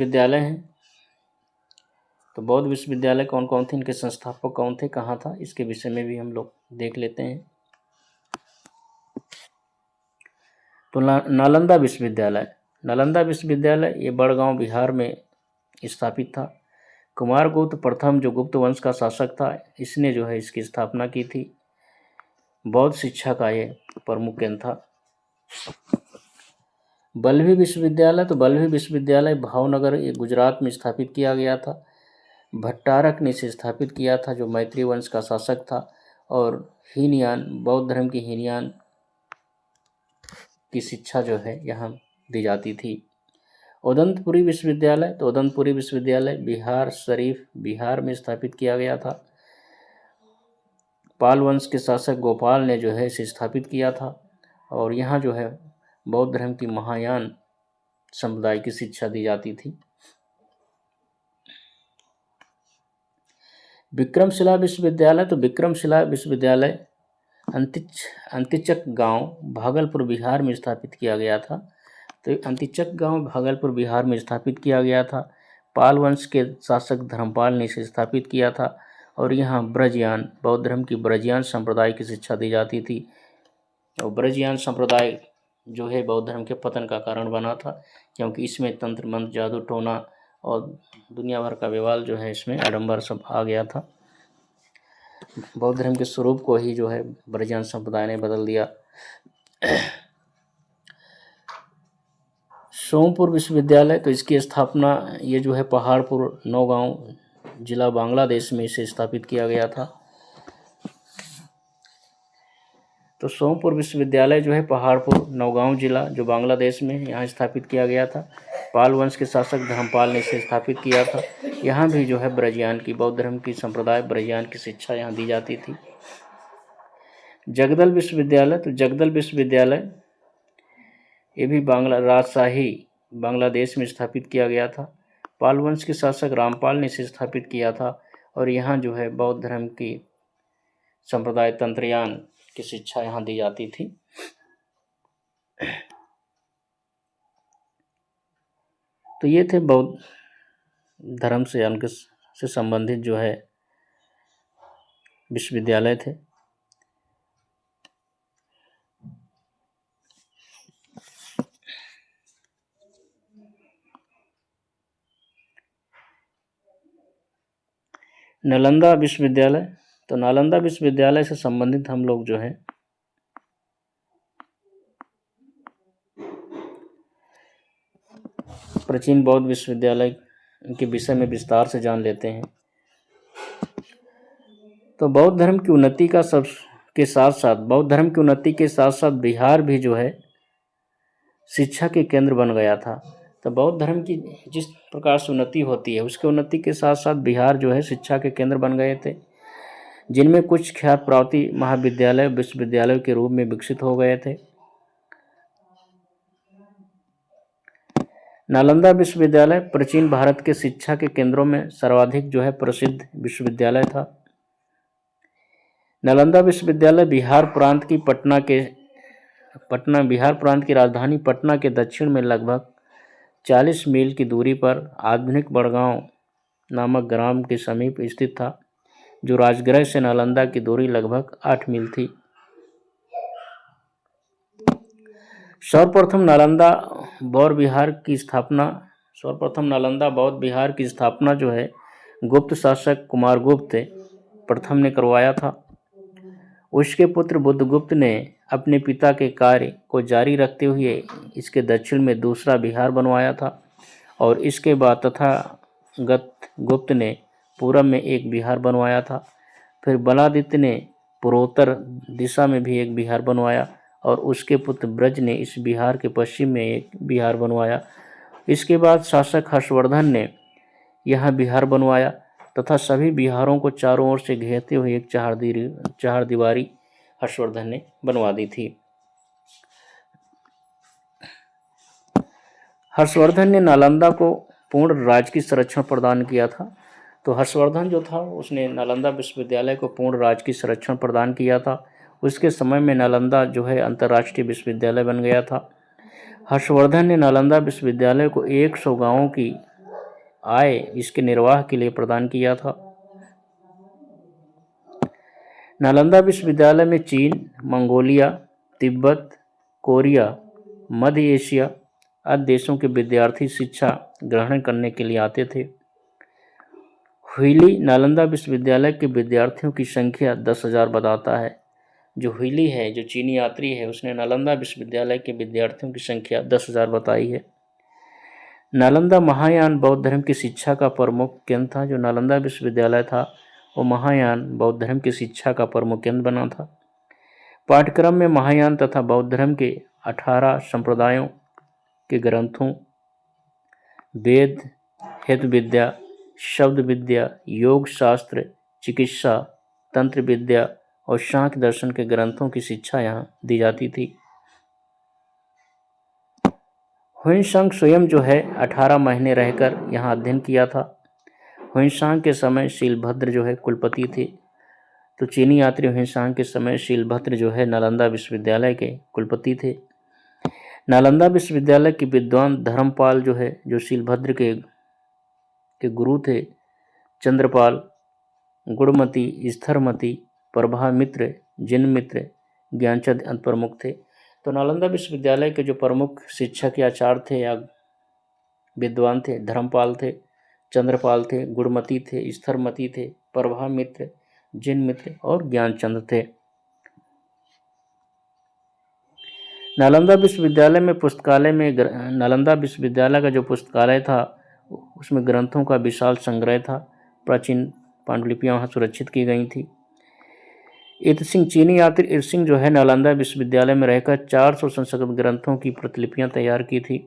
विद्यालय हैं। तो बौद्ध विश्वविद्यालय कौन कौन थे, इनके संस्थापक कौन थे, कहाँ था, इसके विषय में भी हम लोग देख लेते हैं। तो नालंदा विश्वविद्यालय, नालंदा विश्वविद्यालय ये बड़गांव बिहार में स्थापित था। कुमारगुप्त प्रथम जो गुप्त वंश का शासक था, इसने जो है इसकी स्थापना की थी। बौद्ध शिक्षा का ये प्रमुख केंद्र था। बल्लभी विश्वविद्यालय, तो बल्लभी विश्वविद्यालय भावनगर ये गुजरात में स्थापित किया गया था। भट्टारक ने इसे स्थापित किया था, जो मैत्री वंश का शासक था। और हीनयान, बौद्ध धर्म की हीनयान की शिक्षा जो है यहाँ दी जाती थी। उदंतपुरी विश्वविद्यालय, तो उदंतपुरी विश्वविद्यालय बिहार शरीफ बिहार में स्थापित किया गया था। पाल वंश के शासक गोपाल ने जो है इसे स्थापित किया था। और यहाँ जो है बौद्ध धर्म की महायान समुदाय की शिक्षा दी जाती थी। विक्रमशिला विश्वविद्यालय, तो विक्रमशिला विश्वविद्यालय अंतिचक गांव भागलपुर बिहार में स्थापित किया गया था। तो अंतिचक गांव भागलपुर बिहार में स्थापित किया गया था। पाल वंश के शासक धर्मपाल ने इसे स्थापित किया था। और यहाँ ब्रजयान, बौद्ध धर्म की ब्रजयान संप्रदाय की शिक्षा दी जाती थी। और ब्रजयान संप्रदाय जो है बौद्ध धर्म के पतन का कारण बना था, क्योंकि इसमें तंत्र मंत्र जादू टोना और दुनिया भर का विवाद जो है इसमें आडंबर सब आ गया था। बौद्ध धर्म के स्वरूप को ही जो है ब्रजयान संप्रदाय ने बदल दिया। सोमपुर विश्वविद्यालय, तो इसकी स्थापना ये जो है पहाड़पुर नौगांव जिला बांग्लादेश में इसे स्थापित किया गया था। तो सोमपुर विश्वविद्यालय जो है पहाड़पुर नौगांव जिला जो बांग्लादेश में यहाँ स्थापित किया गया था। पाल वंश के शासक धर्मपाल ने इसे स्थापित किया था। यहाँ भी जो है ब्रजयान की, बौद्ध धर्म की संप्रदाय ब्रजयान की शिक्षा यहाँ दी जाती थी। जगदल विश्वविद्यालय, तो जगदल विश्वविद्यालय ये भी राजशाही बांग्लादेश में स्थापित किया गया था। पाल वंश के शासक रामपाल ने इसे स्थापित किया था। और यहाँ जो है बौद्ध धर्म की संप्रदाय तंत्रयान की शिक्षा यहाँ दी जाती थी। तो ये थे बौद्ध धर्म से संबंधित जो है विश्वविद्यालय थे। नालंदा विश्वविद्यालय, तो नालंदा विश्वविद्यालय से संबंधित हम लोग जो है प्राचीन बौद्ध विश्वविद्यालय के विषय में विस्तार से जान लेते हैं। तो बौद्ध धर्म की उन्नति के साथ साथ बिहार भी जो है शिक्षा के केंद्र बन गया था। तो बौद्ध धर्म की जिस प्रकार से उन्नति होती है, उसके उन्नति के साथ साथ बिहार जो है शिक्षा के केंद्र बन गए थे, जिनमें कुछ ख्यात प्राप्ति महाविद्यालय विश्वविद्यालय के रूप में विकसित हो गए थे। नालंदा विश्वविद्यालय प्राचीन भारत के शिक्षा के केंद्रों में सर्वाधिक जो है प्रसिद्ध विश्वविद्यालय था। नालंदा विश्वविद्यालय बिहार प्रांत की राजधानी पटना के दक्षिण में लगभग 40 मील की दूरी पर आधुनिक बड़गांव नामक ग्राम के समीप स्थित था, जो राजगृह से नालंदा की दूरी लगभग 8 मील थी। सर्वप्रथम नालंदा बौद्ध बिहार की स्थापना जो है गुप्त शासक कुमारगुप्त प्रथम ने करवाया था। उसके पुत्र बुद्धगुप्त ने अपने पिता के कार्य को जारी रखते हुए इसके दक्षिण में दूसरा बिहार बनवाया था। और इसके बाद तथागत गुप्त ने पूरब में एक बिहार बनवाया था। फिर बलादित्य ने पूर्वोत्तर दिशा में भी एक बिहार बनवाया और उसके पुत्र ब्रज ने इस बिहार के पश्चिम में एक बिहार बनवाया। इसके बाद शासक हर्षवर्धन ने यह बिहार बनवाया तथा सभी बिहारों को चारों ओर से घेरते हुए एक चहारदीवारी हर्षवर्धन ने बनवा दी थी। हर्षवर्धन ने नालंदा को पूर्ण राजकीय संरक्षण प्रदान किया था। तो हर्षवर्धन जो था उसने नालंदा विश्वविद्यालय को पूर्ण राजकीय संरक्षण प्रदान किया था। उसके समय में नालंदा जो है अंतर्राष्ट्रीय विश्वविद्यालय बन गया था। हर्षवर्धन ने नालंदा विश्वविद्यालय को 100 गांवों की आय इसके निर्वाह के लिए प्रदान किया था। नालंदा विश्वविद्यालय में चीन, मंगोलिया, तिब्बत, कोरिया, मध्य एशिया आदि देशों के विद्यार्थी शिक्षा ग्रहण करने के लिए आते थे। हुइली नालंदा विश्वविद्यालय के विद्यार्थियों की संख्या 10,000 बताता है। जो हुइली है, जो चीनी यात्री है, उसने नालंदा विश्वविद्यालय के विद्यार्थियों की संख्या 10,000 बताई है। नालंदा महायान बौद्ध धर्म की शिक्षा का प्रमुख केंद्र था। जो नालंदा विश्वविद्यालय था वो महायान बौद्ध धर्म की शिक्षा का प्रमुख केंद्र बना था। पाठ्यक्रम में महायान तथा बौद्ध धर्म के 18 संप्रदायों के ग्रंथों, वेद, हेतु विद्या, शब्द विद्या, योग शास्त्र, चिकित्सा, तंत्र विद्या और सांख्य दर्शन के ग्रंथों की शिक्षा यहाँ दी जाती थी। हुइनसांग स्वयं जो है 18 महीने रहकर यहाँ अध्ययन किया था। हुइनसांग के समय शीलभद्र जो है कुलपति थे। तो चीनी यात्री हुइनसांग के समय शीलभद्र जो है नालंदा विश्वविद्यालय के कुलपति थे। नालंदा विश्वविद्यालय के विद्वान धर्मपाल जो है, जो शीलभद्र के गुरु थे, चंद्रपाल, गुणमती, स्थरमती, प्रभामित्र, जिनमित्र, ज्ञानचंद अंत प्रमुख थे। तो नालंदा विश्वविद्यालय के जो प्रमुख शिक्षक या आचार्य थे या विद्वान थे, धर्मपाल थे, चंद्रपाल थे, गुणमती थे, स्थरमती थे, प्रभामित्र, जिनमित्र और ज्ञानचंद थे। नालंदा विश्वविद्यालय में नालंदा विश्वविद्यालय का जो पुस्तकालय था उसमें ग्रंथों का विशाल संग्रह था। प्राचीन पांडुलिपियां वहाँ सुरक्षित की गई थी। इतसिंह चीनी यात्री इतसिंह जो है नालंदा विश्वविद्यालय में रहकर 400 संस्कृत ग्रंथों की प्रतिलिपियां तैयार की थी।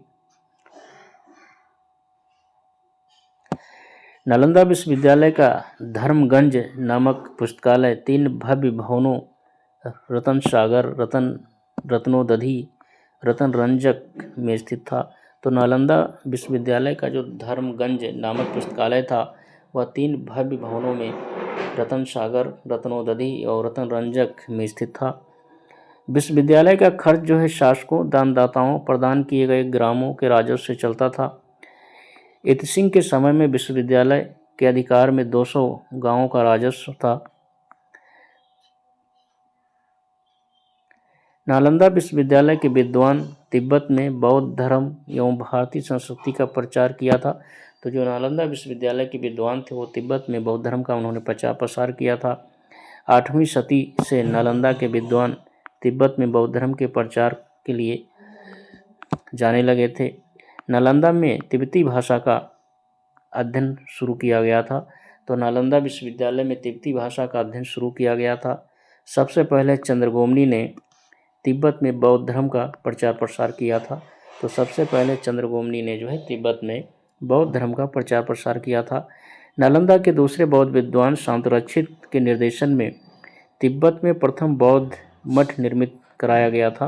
नालंदा विश्वविद्यालय का धर्मगंज नामक पुस्तकालय 3 भव्य भवनों रतन सागर, रत्नोदधि, रतन रंजक में स्थित था। तो नालंदा विश्वविद्यालय का जो धर्मगंज नामक पुस्तकालय था वह 3 भव्य भवनों में रतन सागर, रत्नोदधि और रतन रंजक में स्थित था। विश्वविद्यालय का खर्च जो है शासकों, दानदाताओं, प्रदान किए गए ग्रामों के राजस्व से चलता था। इतसिंह के समय में विश्वविद्यालय के अधिकार में 200 गांवों का राजस्व था। नालंदा विश्वविद्यालय के विद्वान तिब्बत में बौद्ध धर्म एवं भारतीय संस्कृति का प्रचार किया था। तो जो नालंदा विश्वविद्यालय के विद्वान थे वो तिब्बत में बौद्ध धर्म का उन्होंने प्रचार प्रसार किया था। 8वीं सदी से नालंदा के विद्वान तिब्बत में बौद्ध धर्म के प्रचार के लिए जाने लगे थे। नालंदा में तिब्बती भाषा का अध्ययन शुरू किया गया था। तो नालंदा विश्वविद्यालय में तिब्बती भाषा का अध्ययन शुरू किया गया था। सबसे पहले चंद्रगोमनी ने तिब्बत में बौद्ध धर्म का प्रचार प्रसार किया था। तो सबसे पहले चंद्रगोमनी ने जो है तिब्बत में बौद्ध धर्म का प्रचार प्रसार किया था। नालंदा के दूसरे बौद्ध विद्वान शांतरक्षित के निर्देशन में तिब्बत में प्रथम बौद्ध मठ निर्मित कराया गया था।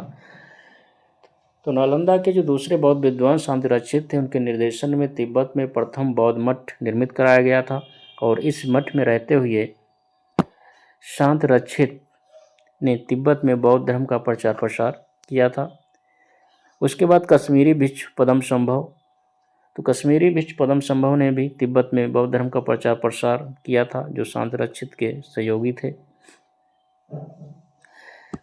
तो नालंदा के जो दूसरे बौद्ध विद्वान शांतिरक्षित थे उनके निर्देशन में तिब्बत में प्रथम बौद्ध मठ निर्मित कराया गया था और इस मठ में रहते हुए शांतरक्षित ने तिब्बत में बौद्ध धर्म का प्रचार प्रसार किया था। उसके बाद कश्मीरी भिक्षु पद्मसंभव, तो कश्मीरी भिक्षु पद्मसंभव ने भी तिब्बत में बौद्ध धर्म का प्रचार प्रसार किया था, जो शांतरक्षित के सहयोगी थे।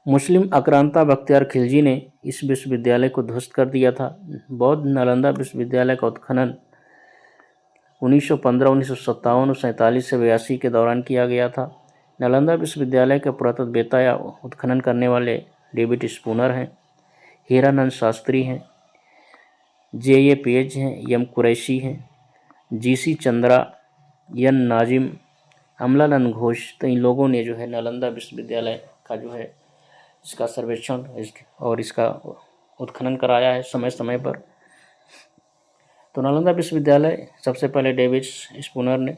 मुस्लिम आक्रांता बख्तियार खिलजी ने इस विश्वविद्यालय को ध्वस्त कर दिया था। बौद्ध नालंदा विश्वविद्यालय का उत्खनन 1915, 1957 और 47 से 82 के दौरान किया गया था। नालंदा विश्वविद्यालय के पुरातत्ववेत्ता या उत्खनन करने वाले डेविड स्पूनर हैं, हीरानंद शास्त्री हैं, J.A. पेज हैं, एम कुरैशी हैं, G.C. चंद्रा, एन नाजिम, अमलानंद घोष। तो इन लोगों ने जो है नालंदा विश्वविद्यालय का जो है इसका सर्वेक्षण और इसका उत्खनन कराया है समय समय पर। तो नालंदा विश्वविद्यालय सबसे पहले डेविड स्पूनर ने,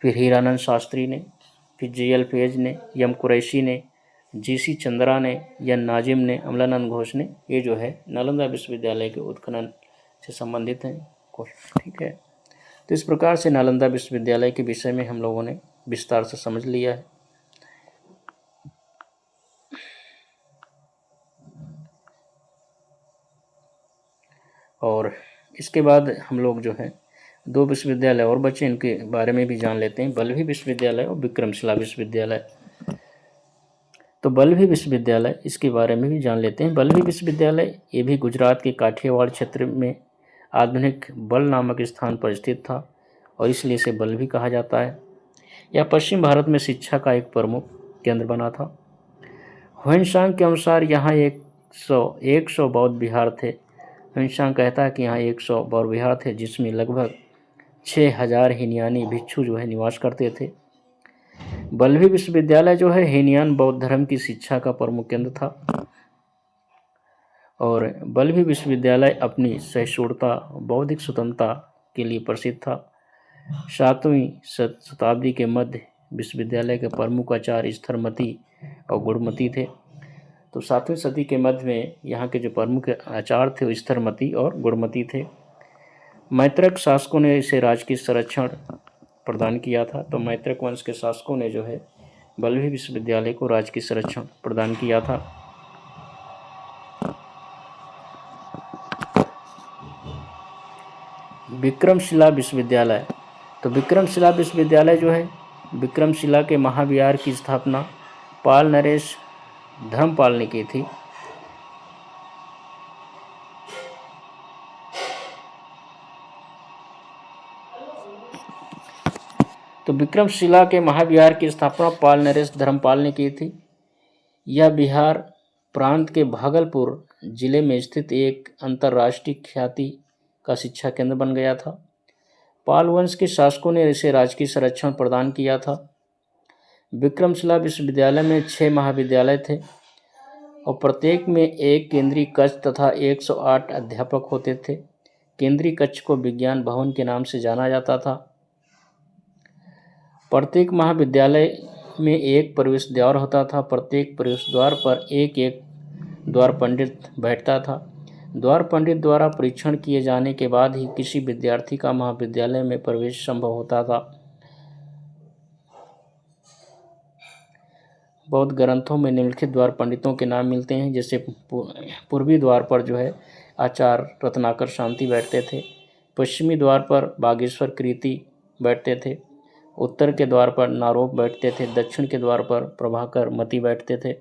फिर हीरानंद शास्त्री ने, फिर J.L. पेज ने, एम कुरैशी ने, G.C. चंद्रा ने, एन नाजिम ने, अमलानंद घोष ने, ये जो है नालंदा विश्वविद्यालय के उत्खनन से संबंधित हैं। ठीक है, तो इस प्रकार से नालंदा विश्वविद्यालय के विषय में हम लोगों ने विस्तार से समझ लिया है। और इसके बाद हम लोग जो है दो विश्वविद्यालय और बचे, इनके बारे में भी जान लेते हैं, बल्लभी विश्वविद्यालय और विक्रमशिला विश्वविद्यालय। तो बल्लभी विश्वविद्यालय, इसके बारे में भी जान लेते हैं। बल्लभी विश्वविद्यालय ये भी गुजरात के काठियावाड़ क्षेत्र में आधुनिक बल नामक स्थान पर स्थित था और इसलिए इसे बल्लभी कहा जाता है। यह पश्चिम भारत में शिक्षा का एक प्रमुख केंद्र बना था। ह्वेनसांग के अनुसार यहाँ 100 बौद्ध विहार थे। ह्वेनसांग कहता है कि यहाँ 100 बौद्ध विहार थे, जिसमें लगभग 6000 हीनयानी भिक्षु जो है निवास करते थे। बल्लभी विश्वविद्यालय जो है हीनयान बौद्ध धर्म की शिक्षा का प्रमुख केंद्र था और बल्लभी विश्वविद्यालय अपनी सहिष्णुता, बौद्धिक स्वतंत्रता के लिए प्रसिद्ध था। 7वीं शताब्दी के मध्य विश्वविद्यालय के प्रमुख आचार्य स्थरमती और गुणमती थे। तो 7वीं सदी के मध्य में यहाँ के जो प्रमुख आचार्य थे वो स्थरमती और गुणमती थे। मैत्रक शासकों ने इसे राजकीय संरक्षण प्रदान किया था। तो मैत्रक वंश के शासकों ने जो है बल्लभी विश्वविद्यालय को राजकीय संरक्षण प्रदान किया था। विक्रमशिला विश्वविद्यालय, तो विक्रमशिला विश्वविद्यालय जो है, विक्रमशिला के महाविहार की स्थापना पाल नरेश धर्मपाल ने की थी। तो विक्रमशिला के महाविहार की स्थापना पाल नरेश धर्मपाल ने की थी। यह बिहार प्रांत के भागलपुर जिले में स्थित एक अंतर्राष्ट्रीय ख्याति का शिक्षा केंद्र बन गया था। पाल वंश के शासकों ने इसे राजकीय संरक्षण प्रदान किया था। विक्रमशिला विश्वविद्यालय में 6 महाविद्यालय थे और प्रत्येक में एक केंद्रीय कक्ष तथा 108 अध्यापक होते थे। केंद्रीय कक्ष को विज्ञान भवन के नाम से जाना जाता था। प्रत्येक महाविद्यालय में एक प्रवेश द्वार होता था। प्रत्येक प्रवेश द्वार पर एक एक द्वार पंडित बैठता था। द्वार पंडित द्वारा परीक्षण किए जाने के बाद ही किसी विद्यार्थी का महाविद्यालय में प्रवेश संभव होता था। बौद्ध ग्रंथों में निम्नलिखित द्वार पंडितों के नाम मिलते हैं, जैसे पूर्वी द्वार पर जो है आचार्य रत्नाकर शांति बैठते थे। पश्चिमी द्वार पर बागेश्वर कृति बैठते थे। उत्तर के द्वार पर नारोप बैठते थे। दक्षिण के द्वार पर प्रभाकर मति बैठते थे।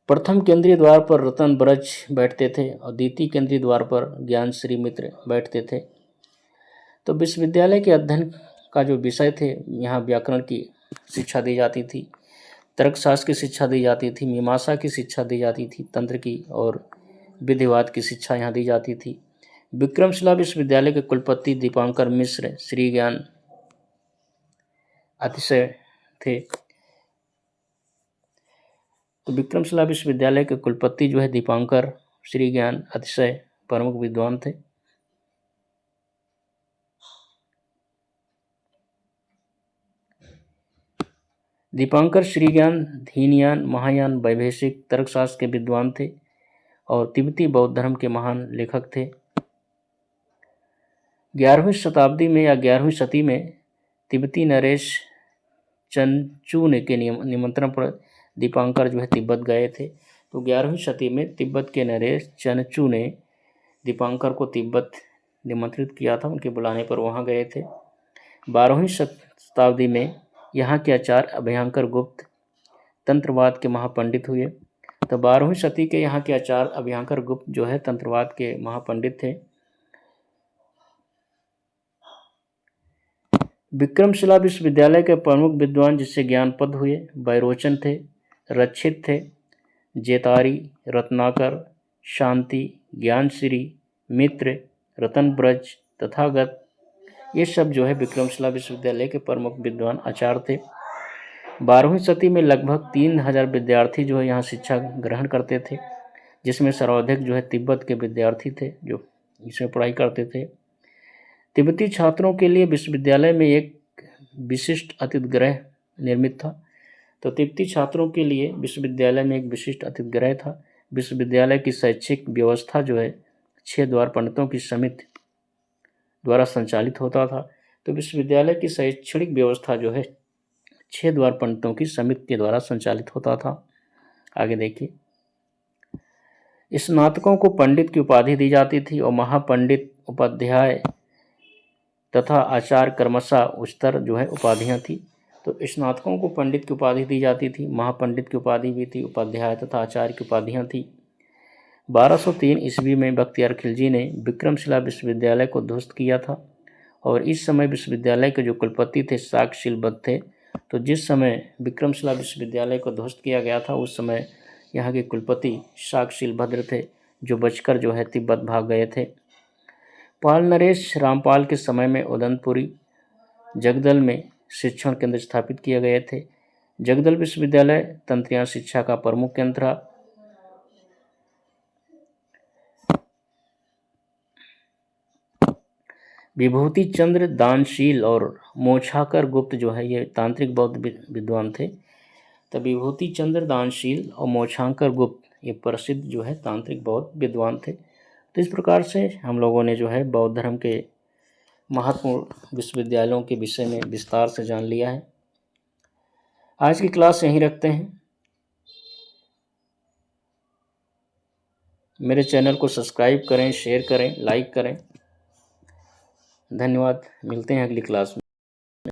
प्रथम केंद्रीय द्वार पर रतन ब्रज बैठते थे और द्वितीय केंद्रीय द्वार पर ज्ञान श्री मित्र बैठते थे। तो विश्वविद्यालय के अध्ययन का जो विषय थे, यहाँ व्याकरण की शिक्षा दी जाती थी, तर्कशास्त्र की शिक्षा दी जाती थी, मीमांसा की शिक्षा दी जाती थी, तंत्र की और विधिवाद की शिक्षा यहाँ दी जाती थी। विक्रमशिला विश्वविद्यालय के कुलपति दीपांकर मिश्र श्री ज्ञान अतिशय थे। तो विक्रमशिला विश्वविद्यालय के कुलपति जो है दीपांकर श्री ज्ञान अतिशय प्रमुख विद्वान थे। दीपांकर श्रीज्ञान हीनयान, महायान, वैशेषिक, तर्कशास्त्र के विद्वान थे और तिब्बती बौद्ध धर्म के महान लेखक थे। 11वीं शताब्दी में या 11वीं सदी में तिब्बती नरेश चंचू के निमंत्रण पर दीपांकर जो है तिब्बत गए थे। तो 11वीं सदी में तिब्बत के नरेश चंचू ने दीपांकर को तिब्बत निमंत्रित किया था, उनके बुलाने पर वहाँ गए थे। 12वीं शताब्दी में यहाँ के आचार्य अभयंकर गुप्त तंत्रवाद के महापंडित हुए। तो 12वीं सदी के यहाँ के आचार्य अभयंकर गुप्त जो है तंत्रवाद के महापंडित थे। विक्रमशिला विश्वविद्यालय के प्रमुख विद्वान जिससे ज्ञानपद हुए बैरोचन थे, रक्षित थे, जेतारी, रत्नाकर, शांति, ज्ञानश्री, मित्र, रतन ब्रज, तथागत, ये सब जो है विक्रमशिला विश्वविद्यालय के प्रमुख विद्वान आचार्य थे। 12वीं सदी में लगभग 3000 विद्यार्थी जो है यहाँ शिक्षा ग्रहण करते थे, जिसमें सर्वाधिक जो है तिब्बत के विद्यार्थी थे जो इसमें पढ़ाई करते थे। तिब्बती छात्रों के लिए विश्वविद्यालय में एक विशिष्ट अतिथिगृह निर्मित था। तो तिब्बती छात्रों के लिए विश्वविद्यालय में एक विशिष्ट अतिथिगृह था। विश्वविद्यालय की शैक्षिक व्यवस्था जो है 6 द्वार पंडितों की समिति द्वारा संचालित होता था। तो विश्वविद्यालय की शैक्षणिक व्यवस्था जो है 6 द्वार पंडितों की समिति के द्वारा संचालित होता था। आगे देखिए, स्नातकों को पंडित की उपाधि दी जाती थी और महापंडित, उपाध्याय तथा आचार्य क्रमशः उच्चतर जो है उपाधियाँ थी। तो स्नातकों को पंडित की उपाधि दी जाती थी, महापंडित की उपाधि भी थी, उपाध्याय तथा आचार्य की उपाधियाँ थी। 1203 ईस्वी में बख्तियार खिलजी ने विक्रमशिला विश्वविद्यालय को ध्वस्त किया था और इस समय विश्वविद्यालय के जो कुलपति थे साक्षशील भद्र थे। तो जिस समय विक्रमशिला विश्वविद्यालय को ध्वस्त किया गया था उस समय यहाँ के कुलपति साक्षशील भद्र थे, जो बचकर जो है तिब्बत भाग गए थे। पाल नरेश रामपाल के समय में उदनपुरी जगदल में शिक्षण केंद्र स्थापित किए गए थे। जगदल विश्वविद्यालय तंत्रियां शिक्षा का प्रमुख केंद्र था। विभूति चंद्र दानशील और मोक्षाकर गुप्त जो है ये तांत्रिक बौद्ध विद्वान थे। तो विभूति चंद्र दानशील और मोक्षाकर गुप्त ये प्रसिद्ध जो है तांत्रिक बौद्ध विद्वान थे। तो इस प्रकार से हम लोगों ने जो है बौद्ध धर्म के महत्वपूर्ण विश्वविद्यालयों के विषय में विस्तार से जान लिया है। आज की क्लास यहीं रखते हैं। मेरे चैनल को सब्सक्राइब करें, शेयर करें, लाइक करें। धन्यवाद। मिलते हैं अगली क्लास में।